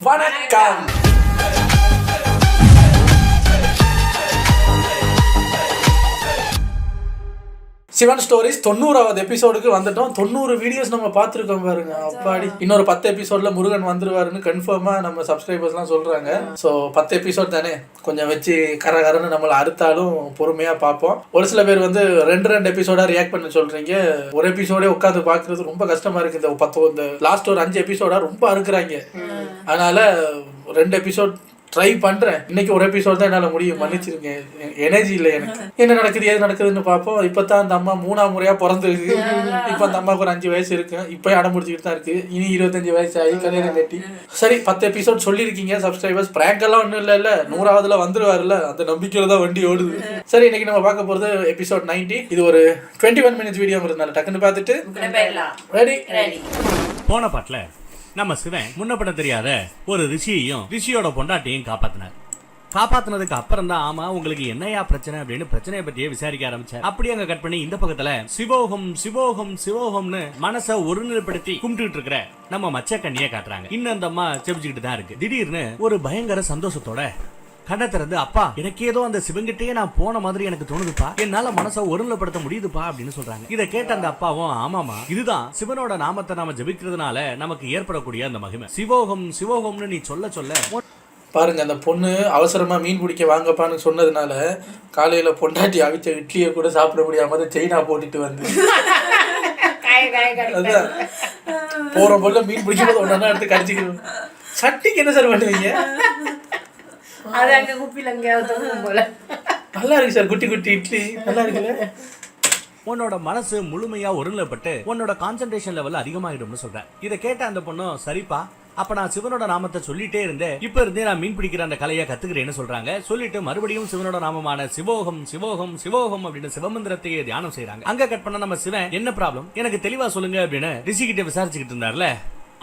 வணக்கம். சிவன் ஸ்டோரிஸ் 90வது எபிசோடுக்கு வந்துட்டோம். 90 வீடியோஸ் நம்ம பார்த்துருக்கோம் பாருங்க. அப்பாடி இன்னொரு 10 எபிசோட்ல முருகன் வந்துருவாருன்னு கன்ஃபார்மா நம்ம சப்ஸ்கிரைபர்ஸ்லாம் சொல்றாங்க. ஸோ 10 எபிசோட் தானே, கொஞ்சம் வச்சு கரகரன்னு நம்மளை அறுத்தாலும் பொறுமையா பார்ப்போம். ஒரு சில பேர் வந்து ரெண்டு எபிசோடா ரியாக்ட் பண்ண சொல்றீங்க. ஒரு எபிசோடே உட்காந்து பார்க்கறது ரொம்ப கஷ்டமா இருக்கு. இந்த லாஸ்ட் ஒரு 5 எபிசோடா ரொம்ப அறுக்குறாங்க. அதனால 2 எபிசோட் ட்ரை பண்றேன். இன்னைக்கு ஒரு எபிசோட் தான் என்னால முடியும், மன்னிச்சிருங்க. எனர்ஜி இல்லை எனக்கு. என்ன நடக்குது ஏது நடக்குதுன்னு பார்ப்போம். இப்பதான் அந்த அம்மா 3ஆம் முறையா பிறந்திருக்கு. இப்ப அந்த அம்மாவுக்கு ஒரு 5 வயசு இருக்கு. இப்ப அடம் முடிச்சுக்கிட்டு தான் இருக்கு. இனி 25 வயசு ஆகி கல்யாணம் கட்டி. சரி, 10 எபிசோட் சொல்லியிருக்கீங்க சப்ஸ்கிரைபர்ஸ். பிராங்க் எல்லாம் ஒன்றும் இல்லை, 100வதுல வந்துருவாருல்ல, அந்த நம்பிக்கையில தான் வண்டி ஓடுது. சரி, இன்னைக்கு நம்ம பார்க்க போறது எபிசோட் 90. இது ஒரு 21 மினிட்ஸ் வீடியோ இருந்தாலும் டக்குன்னு பார்த்துட்டு ரெடி. போன பாட்டுல நம்ம சிவன் முன்னப்பட தெரியாத ஒரு ரிஷியையும் ரிஷியோட பொண்டாட்டியையும் காப்பாத்தினதுக்கு அப்புறம் தான் ஆமா உங்களுக்கு என்னையா பிரச்சனை அப்படின்னு பிரச்சனையை பத்தியே விசாரிக்க ஆரம்பிச்சார். அப்படி அங்க கட் பண்ணி இந்த பக்கத்துல சிவோகம் சிவோகம் சிவோகம்னு மனசை ஒருநிலைப்படுத்தி கும்பிட்டு இருக்கிற நம்ம மச்சக்கண்ணியை காட்டுறாங்க. இன்னும் அந்த அம்மா செபிச்சுக்கிட்டு தான் இருக்கு. திடீர்னு ஒரு பயங்கர சந்தோஷத்தோட கண்ணை திறந்து, அப்பா எனக்கு ஏதோ அந்த சிவங்கிட்டே நான் போன மாதிரி எனக்கு தோணுதுப்பா, என்னால மனசை ஒருநிலைப்படுத்த முடியுதுப்பா அப்படின்னு சொல்றாங்க. இதை கேட்ட அந்த அப்பாவும், ஆமாமா இதுதான் சிவனோட நாமத்தை நாம ஜபிக்கிறதுனால நமக்கு ஏற்படக்கூடிய அந்த மகிமை. சிவோகம் சிவோகம்னு நீ சொல்ல சொல்ல பாருங்க, அந்த பொண்ணு அவசரமா மீன் பிடிக்க வாங்கப்பான்னு சொன்னதுனால காலையில பொண்டாட்டி அவிச்ச இட்லியை கூட சாப்பிட முடியாம செயினா போட்டுட்டு வந்து போற போல மீன் பிடிக்கும் ஒன்னா எடுத்து கடிச்சிக்கணும். சட்டிக்கு என்ன சார் பண்ணுவீங்க? அது அங்க குப்பில போல நல்லா இருக்கு சார், குட்டி குட்டி இட்லி நல்லா இருக்குல்ல. உன்னோட மனசு முழுமையா ஒருநிலைப்பட்டு உன்னோட கான்சென்ட்ரேஷன் லெவல் அதிகமாகிடும்னு சொல்றேன். இதை கேட்ட அந்த பொண்ணும், சரிப்பா அப்ப நான் சிவனோட நாமத்தை சொல்லிட்டே இருந்தேன், இப்ப இருந்தே நான் மீன் பிடிக்கிற அந்த கலையை கத்துக்கிறேன்னு சொல்றாங்க. சொல்லிட்டு மறுபடியும் சிவனோட நாமமான சிவோகம் சிவோகம் சிவோகம் அப்படின்னு சிவமந்திரத்தையே தியானம் செய்யறாங்க. அங்க கட் பண்ண நம்ம சிவன், என்ன ப்ராப்ளம் எனக்கு தெளிவா சொல்லுங்க அப்படின்னு ரிஷி கிட்ட விசாரிச்சுக்கிட்டு இருந்தார்ல.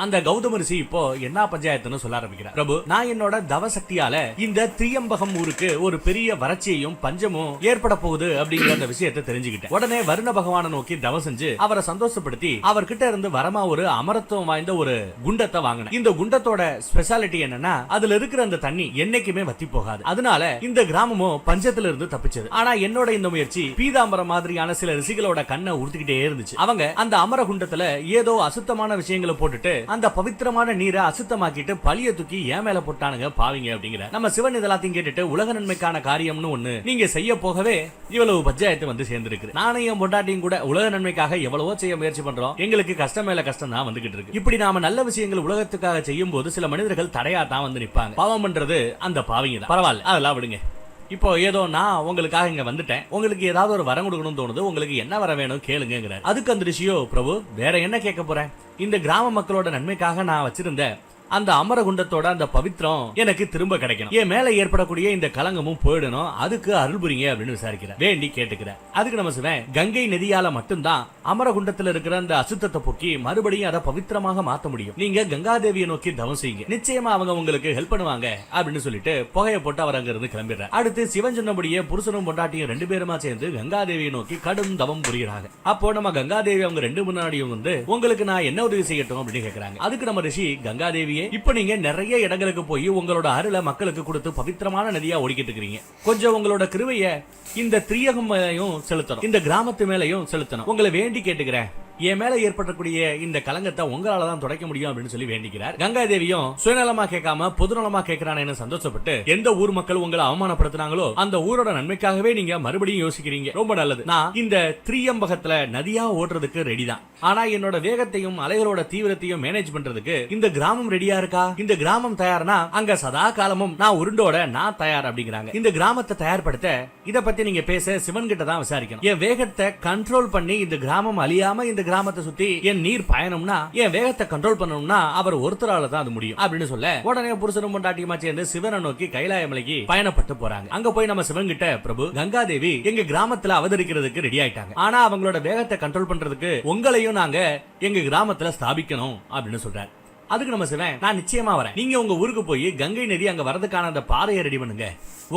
அந்த கௌதம ரிஷி இப்போ என்ன பஞ்சாயத்துன்னு சொல்ல ஆரம்பிக்கிறார். பிரபு, நான் என்னோட தவ சக்தியால இந்த திரியம்பகம் ஊருக்கு ஒரு பெரிய வறட்சியையும் பஞ்சமும் ஏற்பட போகுது அப்படிங்கிற அந்த விஷயத்தை தெரிஞ்சுக்கிட்டேன். உடனே வருண பகவானை நோக்கி தவ செஞ்சு அவரை சந்தோஷப்படுத்தி அவர்கிட்ட இருந்து வரமா ஒரு அமரத்துவம் வாய்ந்த ஒரு குண்டத்தை வாங்கினேன். இந்த குண்டத்தோட ஸ்பெஷாலிட்டி என்னன்னா அதுல இருக்கிற அந்த தண்ணி என்னைக்குமே வத்தி போகாது. அதனால இந்த கிராமமும் பஞ்சத்துல இருந்து தப்பிச்சது. ஆனா என்னோட இந்த முயற்சி பீதாம்பரம் மாதிரியான சில ரிஷிகளோட கண்ணை உறுத்திக்கிட்டே இருந்துச்சு. அவங்க அந்த அமர குண்டத்துல ஏதோ அசுத்தமான விஷயங்களை போட்டுட்டு அந்த பவித்திரமான நீரை அசுத்தமாக்கிட்டு பழிய தூக்கி ஏன் மேல போட்டானுங்க பாவிங்க அப்படிங்கிற நம்ம சிவன் இதெல்லாத்தையும் கேட்டுட்டு உலக நன்மைக்கான காரியம்னு ஒண்ணு நீங்க செய்ய போகவே இவ்வளவு பஞ்சாயத்து வந்து சேர்ந்திருக்கு. நானும் என் பொண்டாட்டியும் கூட உலக நன்மைக்காக எவ்வளவோ செய்ய முயற்சி பண்றோம். எங்களுக்கு கஷ்டம் மேல கஷ்டம் தான் வந்துகிட்டு இருக்கு. இப்படி நாம நல்ல விஷயங்கள் உலகத்துக்காக செய்யும் போது சில மனிதர்கள் தடையா தான் வந்து நிப்பாங்க. பாவம் பண்றது அந்த பாவிங்க தான். பரவாயில்ல, அதெல்லாம் விடுங்க. இப்போ ஏதோ நான் உங்களுக்காக இங்க வந்துட்டேன், உங்களுக்கு ஏதாவது ஒரு வரம் கொடுக்கணும்னு தோணுது, உங்களுக்கு என்ன வர வேணும் கேளுங்க. அதுக்கு அந்த ரிஷியோ, பிரபு வேற என்ன கேட்க போறேன், இந்த கிராம மக்களோட நன்மைக்காக நான் வச்சிருந்த அந்த அமரகுண்டத்தோட அந்த பவித்திரம் எனக்கு திரும்ப கிடைக்கணும், என் மேல ஏற்படக்கூடிய இந்த கலங்கமும் போயிடணும், அதுக்கு அருள் புரிங்க அப்படின்னு விசாரிக்கிறேன், வேண்டி கேட்டுக்கிறேன். அதுக்கு நம்ம சிவன், கங்கை நதியால மட்டும்தான் அமரகுண்டத்துல இருக்கிற அந்த அசுத்தத்தை போக்கி மறுபடியும் அதை பவித்திரமாக மாத்த முடியும். நீங்க கங்காதேவியை நோக்கி தவம் செய்யுங்க, நிச்சயமா அவங்க உங்களுக்கு ஹெல்ப் பண்ணுவாங்க அப்படின்னு சொல்லிட்டு புகையை போட்டு அவர் அங்க இருந்து கிளம்பிடுறார். அடுத்து சிவன் சொன்னபடியே புருஷனும் பொண்டாட்டியும் 2 பேருமா சேர்ந்து கங்காதேவியை நோக்கி கடும் தவம் புரிகிறாங்க. அப்போ நம்ம கங்காதேவி அவங்க 2 முன்னாடியும் வந்து, உங்களுக்கு நான் என்ன உதவி செய்யட்டும் அப்படின்னு கேட்கறாங்க. அதுக்கு நம்ம ரிஷி, கங்காதேவி இப்ப நீங்க நிறைய இடங்களுக்கு போய் உங்களோட அருளை மக்களுக்கு கொடுத்து பவித்திரமான நதியா ஓடிக்கிட்டு இருக்கீங்க. கொஞ்சம் உங்களோட கிருபையை இந்த திரியகம் மேலையும் செலுத்தணும், இந்த கிராமத்து மேலையும் செலுத்தணும். உங்களை வேண்டி கேட்டுக்கிறேன், என் மேல ஏற்படக்கூடிய இந்த கலங்கத்தை உங்களாலதான் துடைக்க முடியும் அப்படின்னு சொல்லி வேண்டிக்கிறார். கங்காதேவியும் சுயநலமா கேட்காம பொதுநலமா கேட்கிறானு சந்தோஷப்பட்டு, எந்த ஊர் மக்கள் உங்களை அவமானப்படுத்தினாங்களோ அந்த ஊரோட நன்மைக்காகவே நீங்க மறுபடியும் யோசிக்கிறீங்க, ரொம்ப நல்லது. நான் இந்த திரியம்பகத்துல நதியா ஓடுறதுக்கு ரெடி தான், ஆனா என்னோட வேகத்தையும் அலைகளோட தீவிரத்தையும் மேனேஜ் பண்றதுக்கு இந்த கிராமம் ரெடியா இருக்கா? இந்த கிராமம் தயார்னா அங்க சதா காலமும் நான் உருண்டோட நான் தயார் அப்படிங்கிறாங்க. இந்த கிராமத்தை தயார்படுத்த இத பத்தி நீங்க பேச சிவன் கிட்ட தான் விசாரிக்கணும். என் வேகத்தை கண்ட்ரோல் பண்ணி இந்த கிராமம் அழியாம இந்த கிராமத்தை சுத்தி என் நீர் பயணம்னா, என் வேகத்தை கண்ட்ரோல் பண்ணணும்னா அவர் ஒருத்தரால தான் அது முடியும் அப்படின்னு சொல்ல, உடனே புருஷனும் பொண்டாட்டியுமா சேர்ந்து சிவனை நோக்கி கைலாய மலைக்கு பயணப்பட்டு போறாங்க. அங்க போய் நம்ம சிவன் கிட்ட, பிரபு கங்காதேவி எங்க கிராமத்துல அவதரிக்கிறதுக்கு ரெடி ஆயிட்டாங்க, ஆனா அவங்களோட வேகத்தை கண்ட்ரோல் பண்றதுக்கு உங்களையும் நாங்க எங்க கிராமத்துல ஸ்தாபிக்கணும் அப்படின்னு சொல்றாரு. அதுக்கு நம்ம சிவன், நான் நிச்சயமா வரேன். நீங்க உங்க ஊருக்கு போய் கங்கை நதி அங்க வரதுக்கான அந்த பாதையை ரெடி பண்ணுங்க.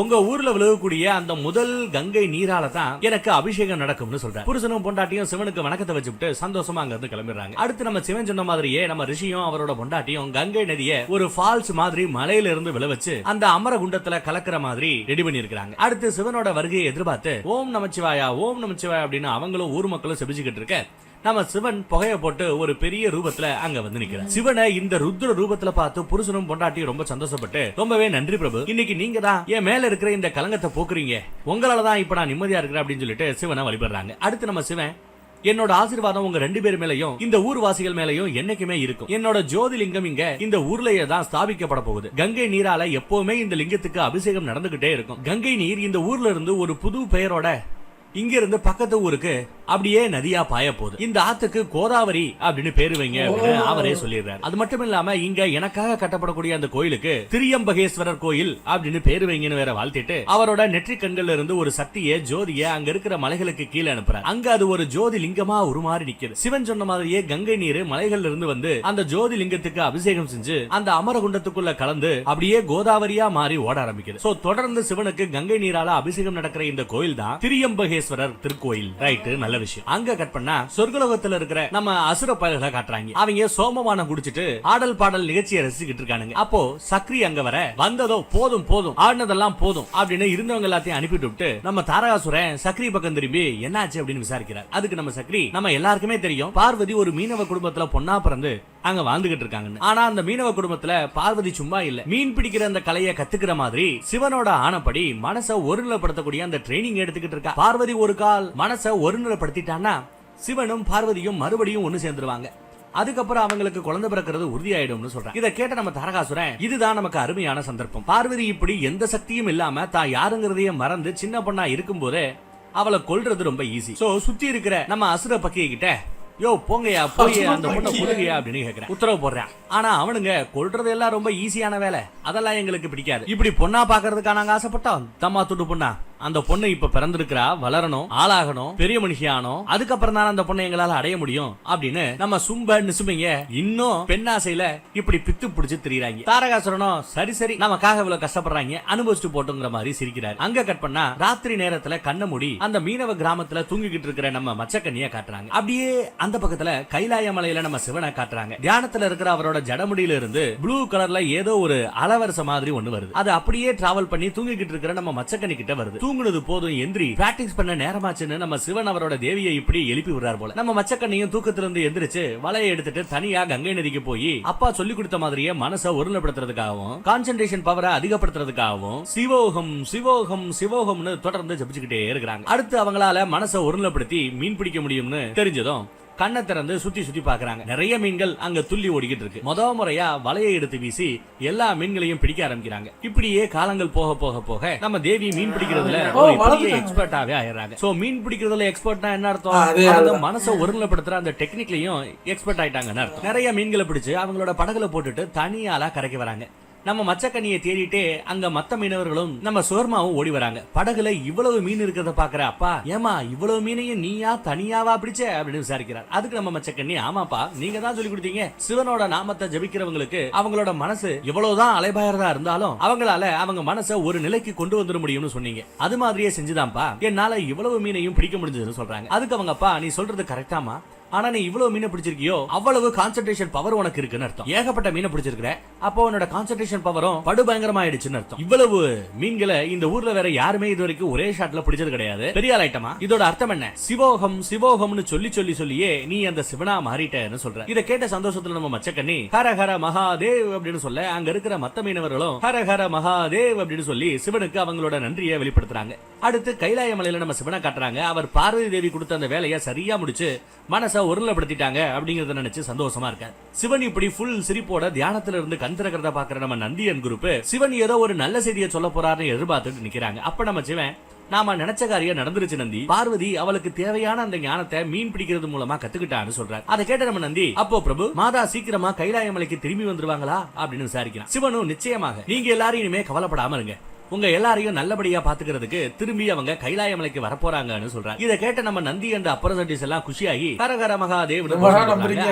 உங்க ஊர்ல விழுகக்கூடிய அந்த முதல் கங்கை நீரால தான் எனக்கு அபிஷேகம் நடக்கும்னு சொல்றாரு. புருஷனும் பொண்டாட்டியும் சிவனுக்கு வணக்கத்தை வச்சுட்டு சந்தோஷமா அங்க இருந்து கிளம்பிடுறாங்க. அடுத்து நம்ம சிவன் சொன்ன மாதிரியே நம்ம ரிஷியும் அவரோட பொண்டாட்டியும் கங்கை நதியை ஒரு ஃபால்ஸ் மாதிரி மலையில இருந்து விழ வச்சு அந்த அமரகுண்டத்துல கலக்கிற மாதிரி ரெடி பண்ணி இருக்காங்க. அடுத்து சிவனோட வருகையை எதிர்பார்த்து ஓம் நமச்சிவாயா ஓம் நமச்சிவாயா அப்படின்னு அவங்களும் ஊர் மக்களும் செபிச்சுக்கிட்டு இருக்க, நம்ம சிவன் புகைய போட்டு ஒரு பெரிய ரூபத்துல அங்க வந்து நிக்கிறார். சிவனை இந்த ருத்ர ரூபத்துல பார்த்து புருஷனும் பொண்டாட்டியும் ரொம்ப சந்தோஷப்பட்டு, ரொம்பவே நன்றி பிரபு, இன்னைக்கு நீங்க தான் என் மேல இருக்கிற இந்த கலங்கத்தை போக்குறீங்க, உங்களாலதான் இப்ப நான் நிம்மதியா இருக்கிறேன் அப்படின்னு சொல்லிட்டு சிவனை வழிபடுறாங்க. அடுத்து நம்ம சிவன், என்னோட ஆசீர்வாதம் உங்க 2 பேர் மேலையும் இந்த ஊர்வாசிகள் மேலையும் என்னைக்குமே இருக்கும். என்னோட ஜோதிலிங்கம் இங்க இந்த ஊர்லயே தான் ஸ்தாபிக்கப்பட போகுது. கங்கை நீரால எப்பவுமே இந்த லிங்கத்துக்கு அபிஷேகம் நடந்துகிட்டே இருக்கும். கங்கை நீர் இந்த ஊர்ல இருந்து ஒரு புது பெயரோட இங்க இருந்து பக்கத்து ஊருக்கு அப்படியே நதியா பாய போகுது. இந்த ஆத்துக்கு கோதாவரி அப்படின்னு பேரு வைங்க அப்படின்னு அவரே சொல்லிடுறாரு. அது மட்டும் இல்லாம இங்க எனக்காக கட்டப்படக்கூடிய அந்த கோயிலுக்கு திரியம்பகேஸ்வரர் கோயில் அப்படின்னு பேரு வைங்கன்னு வேற வாழ்த்திட்டு அவரோட நெற்றி கண்கள்ல இருந்து ஒரு சக்தியை ஜோதிய அங்க இருக்கிற மலைகளுக்கு கீழே அனுப்புறாரு. அங்க அது ஒரு ஜோதி லிங்கமா உருமாறி நிக்குது. சிவன் சொன்ன மாதிரியே கங்கை நீர் மலைகள்ல இருந்து வந்து அந்த ஜோதி லிங்கத்துக்கு அபிஷேகம் செஞ்சு அந்த அமரகுண்டத்துக்குள்ள கலந்து அப்படியே கோதாவரியா மாறி ஓட ஆரம்பிக்குது. சோ தொடர்ந்து சிவனுக்கு கங்கை நீரால அபிஷேகம் நடக்கிற இந்த கோயில் தான் திரியம்பகேஸ்வரர் திருக்கோயில். ரைட், நல்ல விஷயம். அங்க கட் பண்ணா சொர்க்கலோகத்துல இருக்கிற நம்ம அசுர பயல்களை காட்டுறாங்க. அவங்க சோமவானம் குடிச்சிட்டு ஆடல் பாடல் நிகழ்ச்சியை ரசிச்சுக்கிட்டு இருக்கானுங்க. அப்போ சக்ரி அங்க வர, வந்ததோ போதும் போதும் ஆடினதெல்லாம் போதும் அப்படின்னு இருந்தவங்க எல்லாத்தையும் அனுப்பிட்டு விட்டு நம்ம தாரகாசுரன் சக்ரி பக்கம் திரும்பி என்னாச்சு அப்படின்னு விசாரிக்கிறார். அதுக்கு நம்ம சக்ரி, நம்ம எல்லாருக்குமே தெரியும் பார்வதி ஒரு மீனவ குடும்பத்துல பொண்ணா பிறந்து அங்க வாழ்ந்துகிட்டு இருக்காங்க. ஆனா அந்த மீனவ குடும்பத்துல பார்வதி சும்மா இல்ல, மீன் பிடிக்கிற அந்த கலையை கத்துக்கிற மாதிரி சிவனோட ஆணைப்படி மனசை ஒருநிலைப்படுத்தக்கூடிய அந்த ட்ரைனிங் எடுத்துக்கிட்டு இருக்கா. பார்வதி ஒரு கால் மனசை ஒருநிலைப்படுத்திட்டான்னா சிவனும் பார்வதியும் மறுபடியும் ஒண்ணு சேர்ந்துருவாங்க. அதுக்கப்புறம் அவங்களுக்கு குழந்தை பிறக்கிறது உறுதியாயிடும்னு சொல்றாங்க. இதை கேட்ட நம்ம தாரகாசுரன், இதுதான் நமக்கு அருமையான சந்தர்ப்பம். பார்வதி இப்படி எந்த சக்தியும் இல்லாம தான் யாருங்கிறதையே மறந்து சின்ன பொண்ணா இருக்கும் போதே அவளை கொல்றது ரொம்ப ஈஸி. சோ சுத்தி இருக்கிற நம்ம அசுர பக்கிய கிட்ட, யோ போங்கயா போய் அந்த பொண்ணை கொல்லுங்கயா அப்படின்னு கேக்குறேன், உத்தரவு போடுறேன். ஆனா அவனுங்க கொல்றது எல்லாம் ரொம்ப ஈஸியான வேலை, அதெல்லாம் எங்களுக்கு பிடிக்காது. இப்படி பொண்ணா பாக்குறதுக்கா நாங்க ஆசைப்பட்டோம், தம்மா துட்டு பொண்ணா அந்த பொண்ணு இப்ப பிறந்திருக்கிறா, வளரணும், ஆளாகணும், பெரிய மனுஷியானோ, அதுக்கப்புறம் தான் அந்த பொண்ணை எங்களால அடைய முடியும் அப்படின்னு நம்ம சும்ப நிசுமைங்க இன்னும் பெண்ணாசையில இப்படி பித்து பிடிச்சு திரியிறாங்க. தாரகாசுரனும் சரி சரி நமக்காக இவ்வளவு கஷ்டப்படுறாங்க அனுபவிச்சுட்டு போட்டுங்கிற மாதிரி சிரிக்கிறாரு. அங்க கட் பண்ணா ராத்திரி நேரத்துல கண்ண மூடி அந்த மீனவ கிராமத்துல தூங்கிக்கிட்டு இருக்கிற நம்ம மச்சக்கண்ணிய காட்டுறாங்க. அப்படியே அந்த பக்கத்துல கைலாய மலையில நம்ம சிவனை காட்டுறாங்க. தியானத்துல இருக்கிற அவரோட ஜடமுடியில இருந்து ப்ளூ கலர்ல ஏதோ ஒரு அலவரச மாதிரி ஒண்ணு வருது. அது அப்படியே டிராவல் பண்ணி தூங்கிக்கிட்டு இருக்கிற நம்ம மச்சக்கண்ணி கிட்ட வருது. தூங்குனது போதும் எந்திரி, பிராக்டிஸ் பண்ண நேரமாச்சுன்னு நம்ம சிவன் அவரோட தேவியை இப்படி எழுப்பி விடுறார் போல. நம்ம மச்சக்கண்ணியும் தூக்கத்துல இருந்து எந்திரிச்சு வலையை எடுத்துட்டு தனியா கங்கை நதிக்கு போய் அப்பா சொல்லி கொடுத்த மாதிரியே மனசை ஒருநிலைப்படுத்துறதுக்காகவும் கான்சென்ட்ரேஷன் பவரை அதிகப்படுத்துறதுக்காகவும் சிவோகம் சிவோகம் சிவோகம்னு தொடர்ந்து ஜபிச்சுக்கிட்டே இருக்கிறாங்க. அடுத்து அவங்களால மனசை ஒருநிலைப்படுத்தி மீன் பிடிக்க முடியும்னு தெரிஞ்சதும் கண்ணை திறந்து சுத்தி சுத்தி பாக்குறாங்க. நிறைய மீன்கள் அங்க துள்ளி ஓடிக்கிட்டு இருக்கு. முதல் முறையா வலையை எடுத்து வீசி எல்லா மீன்களையும் பிடிக்க ஆரம்பிக்கிறாங்க. இப்படியே காலங்கள் போக போக போக நம்ம தேவி மீன் பிடிக்கிறதுல எக்ஸ்பர்ட்டாவே ஆயிடுறாங்க. சோ மீன் பிடிக்கிறதுல எக்ஸ்பர்ட்னா என்ன அர்த்தம், மனசை ஒருநிலைப்படுத்துற அந்த டெக்னிக்லயும் எக்ஸ்பர்ட் ஆயிட்டாங்கன்னு அர்த்தம். நிறைய மீன்களை பிடிச்சு அவங்களோட படகுல போட்டுட்டு தனியாலா கரைக்கு வராங்க. நம்ம மச்சக்கண்ணியை தேடிட்டே அங்க மத்த மீனவர்களும் நம்ம சோர்மாவும் ஓடி வராங்க. படகுல இவ்வளவு மீன் இருக்கிறத பாக்குற அப்பா, ஏமா இவ்வளவு மீனையும் நீயா தனியாவா பிடிச்ச அப்படின்னு விசாரிக்கிறார். அதுக்கு நம்ம மச்சக்கண்ணி, ஆமாப்பா நீங்க தான் சொல்லி கொடுத்தீங்க, சிவனோட நாமத்தை ஜபிக்கிறவங்களுக்கு அவங்களோட மனசு எவ்வளவுதான் அலைபாயறதா இருந்தாலும் அவங்களால அவங்க மனசை ஒரு நிலைக்கு கொண்டு வந்துட முடியும்னு சொன்னீங்க. அது மாதிரியே செஞ்சுதான்ப்பா என்னால இவ்வளவு மீனையும் பிடிக்க முடிஞ்சதுன்னு சொல்றாங்க. அதுக்கு அவங்க அப்பா, நீ சொல்றது கரெக்டாமா, ஆனா நீ இவ்வளவு மீனை பிடிச்சிருக்கியோ அவ்வளவு கான்சென்ட்ரேஷன் பவர் உனக்கு இருக்குன்னு அர்த்தம். ஏகப்பட்ட மீனை பிடிச்சிருக்கிற, அப்போ உன்னோட கான்சென்ட்ரேஷன் பவரும் படுபயங்கரமாயிடுச்சுன்னு அர்த்தம். இவ்வளவு மீன்களை இந்த ஊர்ல வேற யாருமே இது வரைக்கும் ஒரே ஷாட்ல பிடிச்சது கிடையாது. பெரிய ஆயிட்டமா, இதோட அர்த்தம் என்ன, சிவோகம் சிவோகம்னு சொல்லி சொல்லி சொல்லியே நீ அந்த சிவனா மாறிட்டேன்னு சொல்ற. இதை கேட்ட சந்தோஷத்துல நம்ம மச்சக்கண்ணி ஹர ஹர மகாதேவ் அப்படின்னு சொல்ல அங்க இருக்கிற மத்த மீனவர்களும் ஹர ஹர மகாதேவ் அப்படின்னு சொல்லி சிவனுக்கு அவங்களோட நன்றியை வெளிப்படுத்துறாங்க. அடுத்து கைலாய மலையில நம்ம சிவனை காட்டுறாங்க. அவர் பார்வதி தேவி கொடுத்த அந்த வேலையை சரியா முடிச்சு மனச ஒருநிலைப்படுத்திட்டாங்க அப்படிங்கறத நினைச்சு சந்தோஷமா இருக்காரு. சிவன் இப்படி ஃபுல் சிரிப்போட தியானத்துல இருந்து கண் திறக்கிறத பாக்குற நம்ம நந்தியன் குரூப் சிவன் ஏதோ ஒரு நல்ல செய்தியை சொல்ல போறாருன்னு எதிர்பார்த்துட்டு நிக்கிறாங்க. அப்ப நம்ம சிவன், நாம நினைச்ச காரியம் நடந்துருச்சு நந்தி, பார்வதி அவளுக்கு தேவையான அந்த ஞானத்தை மீன் பிடிக்கிறது மூலமா கத்துக்கிட்டான்னு சொல்றாரு. அதை கேட்ட நம்ம நந்தி, அப்போ பிரபு மாதா சீக்கிரமா கைலாய மலைக்கு திரும்பி வந்துருவாங்களா அப்படின்னு விசாரிக்கிறான். சிவனும் நிச்சயமாக, நீங்க எல்லாரும் இனிமே கவலைப்படாம இருங்க, உங்க எல்லாரையும் நல்லபடியா பாத்துக்கிறதுக்கு திரும்பி அவங்க கைலாய மலைக்கு வரப்போறாங்கன்னு சொல்றாங்க. இதை கேட்ட நம்ம நந்தி அண்ட் அப்பரசட்டிஸ் எல்லாம் குஷியாகி ஹரஹர மகாதேவ்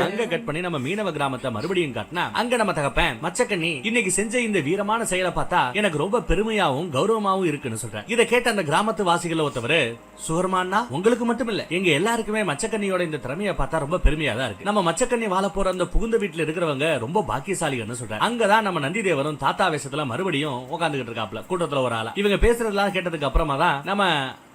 அங்க கட் பண்ணி நம்ம மீனவ கிராமத்தை மறுபடியும் காட்டினா அங்க நம்ம தகப்பன் மச்சக்கண்ணி இன்னைக்கு செஞ்ச இந்த வீரமான செயலை பார்த்தா எனக்கு ரொம்ப பெருமையாவும் கௌரவமாவும் இருக்குன்னு சொல்றாங்க. இதை கேட்ட அந்த கிராமத்து வாசிகள் ஒருத்தவரு, சுகர்மான்னா உங்களுக்கு மட்டும் இல்ல எங்க எல்லாருக்குமே மச்சக்கண்ணியோட இந்த திறமையை பார்த்தா ரொம்ப பெருமையா தான் இருக்கு. நம்ம மச்சக்கண்ணி வாழ போற அந்த புகுந்த வீட்டுல இருக்கிறவங்க ரொம்ப பாக்கியசாலிகள்னு சொல்றாங்க. அங்கதான் நம்ம நந்தி தேவரும் தாத்தா வேஷத்துல மறுபடியும் உட்காந்துக்கிட்டு இருக்காப்ல கூட்டத்துல ஒரு ஆளா. இவங்க பேசுறதெல்லாம் கேட்டதுக்கு அப்புறமா தான் நம்ம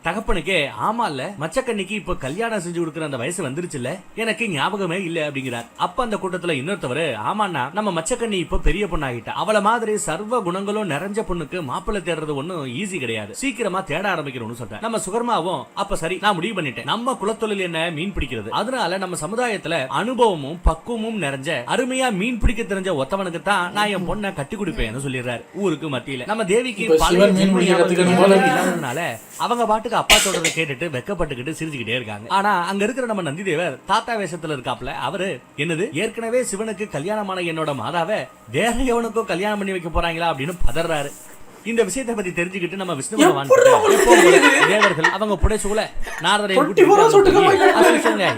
தகப்பனுக்கே ஆமா இல்ல மச்சக்கண்ணிக்கு இப்ப கல்யாணம் செஞ்சு கொடுக்கிற அந்த வயசு வந்துருச்சுல்ல, எனக்கு ஞாபகமே இல்ல அப்படிங்கிறார். அப்ப அந்த கூட்டத்துல இன்னொருத்தவரு, ஆமாண்ணா நம்ம மச்சக்கண்ணி இப்ப பெரிய பொண்ணாகிட்டா, அவள மாதிரி சர்வ குணங்களும் நிறைஞ்ச பொண்ணுக்கு மாப்பிள்ளை தேடுறது ஒண்ணும் ஈஸி கிடையாது, சீக்கிரமா தேட ஆரம்பிக்கணும்னு சொல்றேன். நம்ம சுகர்மாவும் அப்ப சரி நான் முடிவு பண்ணிட்டேன், நம்ம குலத்தொழில் என்ன மீன் பிடிக்கிறது, அதனால நம்ம சமுதாயத்துல அனுபவமும் பக்குவமும் நிறைஞ்ச அருமையா மீன் பிடிக்க தெரிஞ்ச ஒத்தவனுக்கு தான் நான் என் பொண்ணை கட்டி கொடுப்பேன்னு சொல்லிடுறாரு ஊருக்கு மத்தியில. நம்ம தேவிக்கு இல்லாததுனால அவங்க பாட்டு அப்பா சொல்றதை கேட்டுட்டு வெக்கப்பட்டுக்கிட்டு சிரிச்சுக்கிட்டே இருக்காங்க. ஆனா அங்க இருக்கிற நம்ம நந்தி தேவர் தாத்தா வேஷத்துல இருக்காப்ல, அவரு என்னது ஏற்கனவே சிவனுக்கு கல்யாணமான என்னோட மாதாவை வேற எவனுக்கோ கல்யாணம் பண்ணி வைக்க போறாங்களா அப்படின்னு பதறாரு. இந்த விஷயத்தை பத்தி தெரிஞ்சுக்கிட்டு நம்ம விஷ்ணு தேவர்கள் அவங்க புடைசூல நாரதரை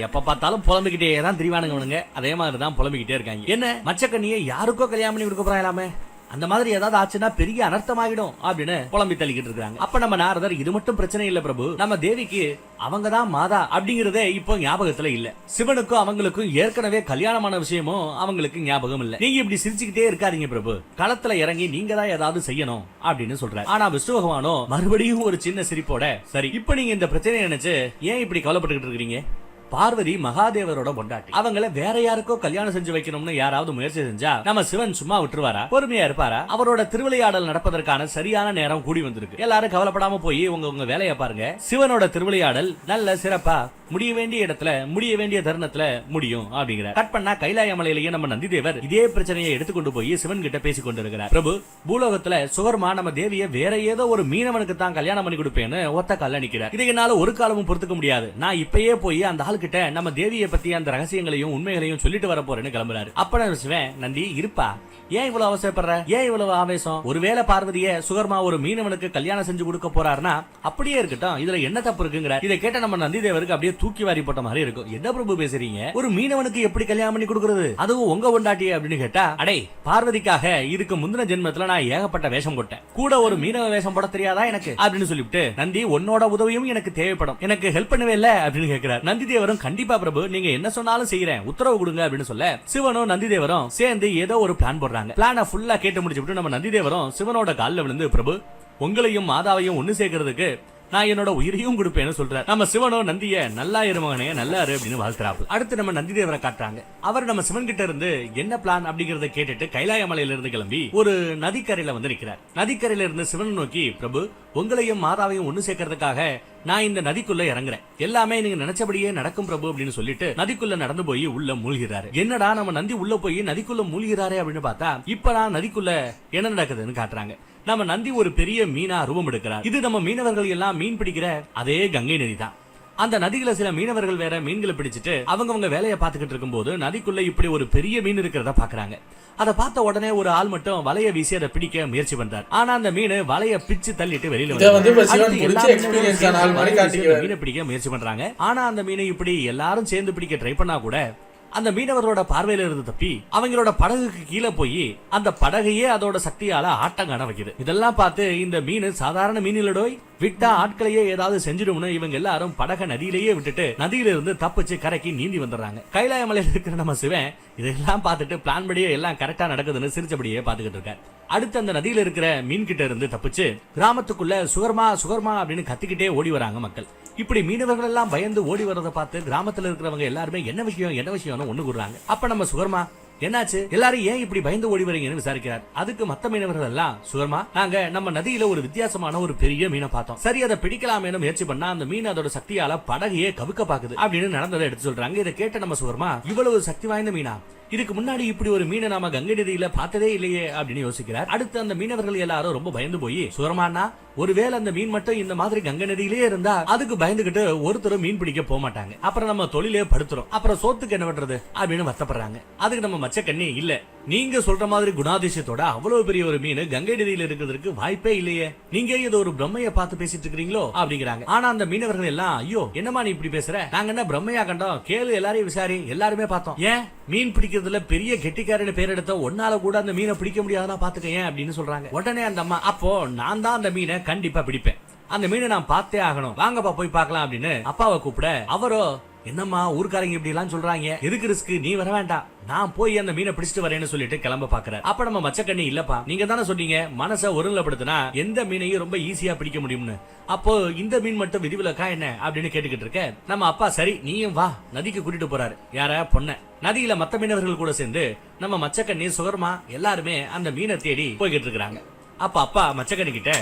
எப்ப பார்த்தாலும் புலம்பிக்கிட்டே தான் திரிவானுங்க. அதே மாதிரிதான் புலம்பிக்கிட்டே இருக்காங்க. என்ன மச்சக்கண்ணியை யாருக்கோ கல்யாணம் பண்ணி கொடுக்க போறாங்களாமே, அந்த மாதிரி ஏதாவது ஆச்சுன்னா பெரிய அனர்த்தமாகிடும் அப்படின்னு புலம்பி தள்ளிக்கிட்டு இருக்காங்க. அப்ப நம்ம நாரதர், இது மட்டும் பிரச்சனை இல்ல பிரபு, நம்ம தேவிக்கு அவங்கதான் மாதா அப்படிங்கறதே இப்போ ஞாபகத்துல இல்ல, சிவனுக்கும் அவங்களுக்கும் ஏற்கனவே கல்யாணமான விஷயமும் அவங்களுக்கு ஞாபகம் இல்ல, நீங்க இப்படி சிரிச்சுக்கிட்டே இருக்காதீங்க பிரபு, களத்துல இறங்கி நீங்க தான் ஏதாவது செய்யணும் அப்படின்னு சொல்றாரு. ஆனா விஷ்ணு பகவானோ மறுபடியும் ஒரு சின்ன சிரிப்போட, சரி இப்ப நீங்க இந்த பிரச்சனையை நினைச்சு ஏன் இப்படி கவலைப்பட்டுக்கிட்டு இருக்கீங்க, பார்வதி மகாதேவரோட பொண்டாட்டி, அவங்கள வேற யாருக்கோ கல்யாணம் செஞ்சு வைக்கணும்னு யாராவது முயற்சி செஞ்சா நம்ம சிவன் சும்மா விட்டுருவாரா, பொறுமையா இருப்பாரா, அவரோட திருவிளையாடல் நடப்பதற்கான சரியான நேரம் கூடி வந்திருக்கு, எல்லாரும் கவலைப்படாம போய் உங்க வேலையை பாருங்க, சிவனோட திருவிளையாடல் நல்ல சிறப்பா முடிய வேண்டிய இடத்துல முடிய வேண்டிய தருணத்துல முடியும் அப்படிங்கிற. கட் பண்ணா கைலாய மலையிலேயே நம்ம நந்தி தேவர் இதே பிரச்சனையை எடுத்துக்கொண்டு போய் சிவன் கிட்ட பேசிக் கொண்டிருக்கிறார். பிரபு பூலோகத்துல சுகர்மா நம்ம தேவிய வேற ஏதோ ஒரு மீனவனுக்கு தான் கல்யாணம் பண்ணி கொடுப்பேன்னு ஒத்த கால்ல நிக்கிறார். இதை என்னால ஒரு காலமும் பொறுத்துக்க முடியாது, நான் இப்பயே போய் அந்த ஆள் கிட்ட நம்ம தேவியை பத்தி அந்த ரகசியங்களையும் உண்மைகளையும் சொல்லிட்டு வர போறேன்னு கிளம்புறாரு. அப்ப சிவன், நந்தி இருப்பா, ஏன் இவ்வளவு அவசரப்படுற, ஏன் இவ்வளவு ஆவேசம், ஒருவேளை பார்வதிய சுகர்மா ஒரு மீனவனுக்கு கல்யாணம் செஞ்சு கொடுக்க போறாருன்னா அப்படியே இருக்கட்டும், இதுல என்ன தப்பு இருக்குங்கிற. இதை கேட்ட நம்ம நந்தி தேவருக்கு அப்படியே தூக்கி வாரி போட்ட மாதிரி இருக்கும். என்ன பிரபு பேசுறீங்க, ஒரு மீனவனுக்கு எப்படி கல்யாணம் பண்ணி கொடுக்கிறது, அதுவும் உங்க பொண்டாட்டி அப்படின்னு கேட்டா, அடே பார்வதிக்காக இதுக்கு முந்தின ஜென்மத்துல நான் ஏகப்பட்ட வேஷம் போட்டேன், கூட ஒரு மீனவ வேஷம் போட தெரியாதா எனக்கு அப்படின்னு சொல்லிவிட்டு, நந்தி உன்னோட உதவியும் எனக்கு தேவைப்படும், எனக்கு ஹெல்ப் பண்ணவே இல்ல அப்படின்னு கேட்கிறார். நந்தி தேவரும் கண்டிப்பா பிரபு நீங்க என்ன சொன்னாலும் செய்யறேன், உத்தரவு கொடுங்க அப்படின்னு சொல்ல, சிவனும் நந்தி தேவரும் சேர்ந்து ஏதோ ஒரு பிளான் போடுறாங்க. பிளான ஃபுல்லா கேட்டு முடிச்சுட்டு நம்ம நந்தி தேவரும் சிவனோட கால்ல விழுந்து, பிரபு உங்களையும் மாதாவையும் ஒண்ணு சேர்க்கறதுக்கு நான் என்னோட உயிரையும் கொடுப்பேன்னு சொல்றாரு. நம்ம சிவனோ நந்திய நல்லா இருமகனே நல்லா இரு அப்படின்னு வாழ்த்துறாரு. அடுத்து நம்ம நந்தி தேவரை காட்டுறாங்க. அவர் நம்ம சிவன் கிட்ட இருந்து என்ன பிளான் அப்படிங்கறத கேட்டுட்டு கைலாய மலையில இருந்து கிளம்பி ஒரு நதிக்கரையில வந்து நிற்கிறார். நதிக்கரையில இருந்து சிவன் நோக்கி, பிரபு உங்களையும் மாதாவையும் ஒண்ணு சேர்க்கறதுக்காக நான் இந்த நதிக்குள்ள இறங்குறேன், எல்லாமே நீங்க நினைச்சபடியே நடக்கும் பிரபு அப்படின்னு சொல்லிட்டு நதிக்குள்ள நடந்து போய் உள்ள மூழ்கிறாரு. என்னடா நம்ம நந்தி உள்ள போய் நதிக்குள்ள மூழ்கிறாரே அப்படின்னு பார்த்தா இப்பதான் நதிக்குள்ள என்ன நடக்குதுன்னு காட்டுறாங்க. நம்ம நந்தி ஒரு பெரிய மீனா ரூபம் எடுக்கிறார். இது நம்ம மீனவர்கள் எல்லாம் மீன் பிடிக்கிற அதே கங்கை நதி தான். அந்த நதியில சில மீனவர்கள் வேற மீன்களை பிடிச்சிட்டு அவங்க வேலையை பார்த்துக்கிட்டு இருக்கும் போது நதிக்குள்ள இப்படி ஒரு பெரிய மீன் இருக்கிறத பாக்குறாங்க. அதை பார்த்த உடனே ஒரு ஆள் மட்டும் வலைய வீசி அதை பிடிக்க முயற்சி பண்றாரு. ஆனா அந்த மீன் வலைய பிச்சு தள்ளிட்டு வெளியில மீனை பிடிக்க முயற்சி பண்றாங்க. ஆனா அந்த மீனை இப்படி எல்லாரும் சேர்ந்து பிடிக்க ட்ரை பண்ணா கூட அந்த மீனவர்களோட பார்வையில இருந்து தப்பி அவங்களோட படகுக்கு கீழே போய் அந்த படகையே அதோட சக்தியால ஆட்டம் காண வைக்குது. இதெல்லாம் பார்த்து இந்த மீன் சாதாரண மீனிலடோய் விட்டா ஆட்களையே ஏதாவது செஞ்சிடும்னு இவங்க எல்லாரும் படகை நதியிலேயே விட்டுட்டு நதியில இருந்து தப்பிச்சு கரைக்கு நீந்தி வந்துடுறாங்க. கைலாய மலையில இருக்கிற நம்ம சிவன் இதெல்லாம் பார்த்துட்டு பிளான் படியே எல்லாம் கரெக்டா நடக்குதுன்னு சிரிச்சபடியே பாத்துக்கிட்டு இருக்காரு. அடுத்து அந்த நதியில இருக்கிற மீன் கிட்ட இருந்து தப்பிச்சு கிராமத்துக்குள்ள சுகர்மா சுகர்மா அப்படின்னு கத்திக்கிட்டே ஓடி வராங்க மக்கள். இப்படி மீனவர்கள் எல்லாம் பயந்து ஓடி வரதை பார்த்து கிராமத்துல இருக்கிறவங்க எல்லாருமே என்ன விஷயம்னு ஒண்ணு கூடுறாங்க. அப்ப நம்ம சுகர்மா, என்னாச்சு எல்லாரும் ஏன் இப்படி பயந்து ஓடி வரீங்கன்னு விசாரிக்கிறார். அதுக்கு மத்த மீனவர்கள் எல்லாம், சுகர்மா நாங்க நம்ம நதியில ஒரு வித்தியாசமான ஒரு பெரிய மீனை பார்த்தோம், சரி அதை பிடிக்கலாமேனு முயற்சி பண்ணா அந்த மீன் அதோட சக்தியால படகையே கவுக்க பாக்குது அப்படின்னு நடந்ததை எடுத்து சொல்றாங்க. இதை கேட்ட நம்ம சுகர்மா, இவ்வளவு சக்தி வாய்ந்த மீனா, இதுக்கு முன்னாடி இப்படி ஒரு மீனை நாம கங்கை நதியில பார்த்ததே இல்லையே அப்படின்னு யோசிக்கிறார். அடுத்து அந்த மீனவர்கள் எல்லாரும் ரொம்ப பயந்து போய், சுரமானா ஒருவேளை அந்த மீன் மட்டும் இந்த மாதிரி கங்கை நதியிலேயே இருந்தா அதுக்கு பயந்துகிட்டு ஒருத்தரும் மீன் பிடிக்க போக மாட்டாங்க, அப்புறம் நம்ம தொழிலே படுத்துறோம், அப்புறம் சோத்துக்கு என்ன பண்றது அப்படின்னு வருத்தப்படுறாங்க. அதுக்கு நம்ம மச்சக்கண்ணி, இல்ல நீங்க சொல்ற மாதிரி குணாதிசயத்தோட அவ்வளவு பெரிய ஒரு மீன் கங்கை நதியில இருக்கிறதுக்கு வாய்ப்பே இல்லையே, நீங்க ஏதோ ஒரு பிரம்மைய பார்த்து பேசிட்டு இருக்கீங்களோ அப்படிங்கிறாங்க. ஆனா அந்த மீனவர்கள் எல்லாம், ஐயோ என்னமா நீ இப்படி பேசுற, நாங்க என்ன பிரம்மையா கண்டோம், கேளு எல்லாரையும் விசாரி, எல்லாருமே பார்த்தோம், ஏன் மீன் பிடிக்கிறதுல பெரிய கெட்டிக்காரன் பேர் எடுத்த ஒன்னால கூட அந்த மீனை பிடிக்க முடியாதுன்னா பாத்துக்க ஏன் அப்படின்னு சொல்றாங்க. உடனே அந்த அம்மா, அப்போ நான் தான் அந்த மீனை கண்டிப்பா பிடிப்பேன், அந்த மீனை நான் பார்த்தே ஆகணும், வாங்கப்பா போய் பார்க்கலாம் அப்படின்னு அப்பாவை கூப்பிட, அவரோ என்னம்மா ஊர்க்காரங்க இப்படி எல்லாம் சொல்றாங்க, எதுக்கு ரிஸ்க், நீ வர வேண்டாம், நான் போய் அந்த மீனை பிடிச்சிட்டு வரேன்னு சொல்லிட்டு கிளம்ப பாக்குறாரு. அப்ப நம்ம மச்சக்கண்ணி, இல்லப்பா நீங்க தானே சொன்னீங்க மனசை ஒருநிலைப்படுத்தினா எந்த மீனையும் ரொம்ப ஈஸியா பிடிக்க முடியும்னு, அப்போ இந்த மீன் மட்டும் விதிவிலக்கா என்ன அப்படின்னு கேட்டுக்கிட்டு இருக்க, நம்ம அப்பா சரி நீயும் வா நதிக்கு கூட்டிட்டு போறாரு. யார பொண்ண நதியில மத்த மீனவர்கள் கூட சேர்ந்து நம்ம மச்சக்கண்ணி சுகர்மா எல்லாருமே அந்த மீனை தேடி போய்கிட்டு இருக்காங்க. அப்ப அப்பா மச்சக்கண்ணி கிட்ட,